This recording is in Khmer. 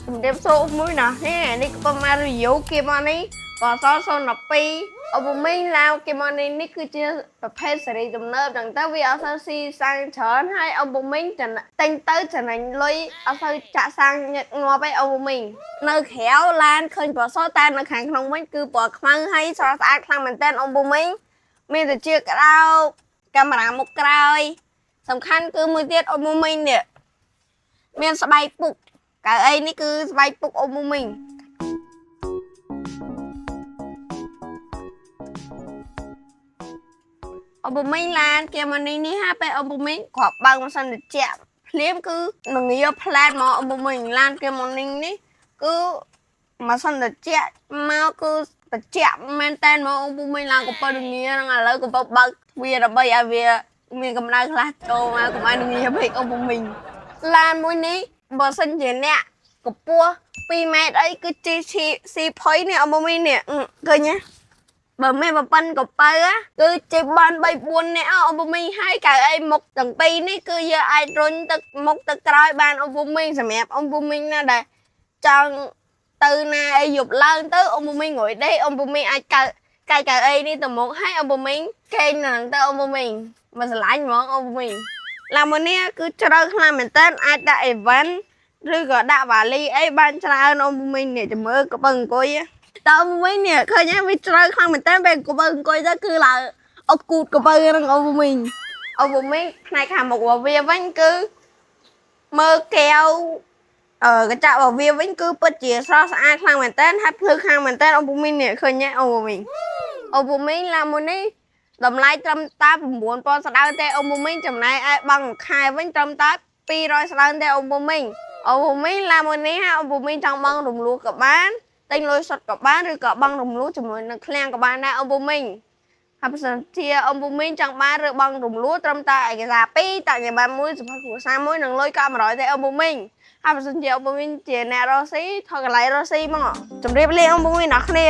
ជំរាបសួរមួយណានេះក៏មក review គេមកនេះបស02អូប៊ូមីងឡាវគេមកនេះគឺជាប្រភេទសេរីទំនើបចឹងទៅវាអត់សូវស៊ីសាំងច្រើនហើយអូប៊ូមីងតែងទៅចំណេញលុយអត់សូវចាក់សាំងញឹកញាប់ឯអូប៊ូមីងនៅក្រៅឡានឃើញបសតែនៅខាងក្នុងវិញគឺពណ៌ខ្មៅហើយស្រស់ស្អាតខ្លាំងមែនទែនអូប៊ូមីងមានតែជាក្រៅកាមេរ៉ាមុខក្រោយសំខាន់គឺមួយទៀតអូប៊ូមីងនេះមានស្បែកពុកកៅអីនេះគឺស្បែកពុកអូប៊ូមីងអូប៊ូមីងឡានគេមកនេះហាពេលអូប៊ូមីងគ្រាប់បើកមិនសិនតិចភ្លាមគឺនឹងងាផ្លែតមកអូប៊ូមីងឡានគេមកនេះគឺមិនសិនតិចមកគឺតិចមែនតែនមកអូប៊ូមីងឡានកំពុងងាហ្នឹងឥឡូវកំពុងបើកវាដើម្បីឲ្យវាមានកម្ដៅខ្លះចូលមកកុំឲ្យងាពេកអូប៊ូមីងឡានមួយនេះបើសិនជាអ្នកកម្ពស់2ម៉ែត្រអីគឺជីស៊ីផុយនេះអូប៊ូមីងនេះឃើញទេបើមិនបើប៉ិនកប៉ៅគឺជាបាន3 4នាក់អូប៊ូមីងហើយកៅអីមុខទាំងពីរនេះគឺយើងអាចរុញទឹកមុខទឹកក្រោយបានអូប៊ូមីងសម្រាប់អូប៊ូមីងណាដែលចង់ទៅណាអីយប់ឡើងទៅអូប៊ូមីងងុយដេកអូប៊ូមីងអាចកៅអីនេះទៅមុខហើយអូប៊ូមីងគេងនៅហ្នឹងទៅអូប៊ូមីងមិនស្រឡាញ់ហ្មងអូប៊ូមីងឡានមួយនេះគឺជ្រៅខ្លាំងមែនតើអាចដាក់អីវ៉ាន់ឬក៏ដាក់វ៉ាលីអីបានច្រើនអូប៊ូមីងនេះចាំមើលក៏បើអង្គុយតើអូប៊ូមីងនេះឃើញវាជ្រៅខ្លាំងមែនតើពេលក៏បើអង្គុយទៅគឺឡើងអុកគូតក៏បើហ្នឹងអូប៊ូមីងផ្នែកខាងមុខរបស់វាវិញគឺមើលកែវកញ្ចក់របស់វាវិញគឺពិតជាស្រស់ស្អាតខ្លាំងមែនតើហើយភ្លឺខ្លាំងមែនតើអូប៊ូមីងនេះឃើញទេអូប៊ូមីងឡានមួយនេះតម្លៃត្រឹមតែ9000ស្តើងទេអូប៊ូមីងចំណាយឲ្យបង់មួយខែវិញត្រឹមតែ200ស្តើងទេអូប៊ូមីងឡានមួយនេះអូប៊ូមីងចង់បង់រំលោះក៏បានទិញលុយសុទ្ធក៏បានឬក៏បង់រំលោះជាមួយនឹងឃ្លាំងក៏បានដែរអូប៊ូមីងហើយបើសិនជាអូប៊ូមីងចង់បានឬបង់រំលោះត្រឹមតែឯកសារ2តាក់ជាបានមួយសម្ភារគ្រួសារមួយនិងលុយក៏100ទេអូប៊ូមីងហើយបើសិនជាអូប៊ូមីងជាអ្នករស់ស៊ីថយកន្លែងរស់ស៊ីមកជម្រាបលាអូប៊ូមីងអ្នកគ្នា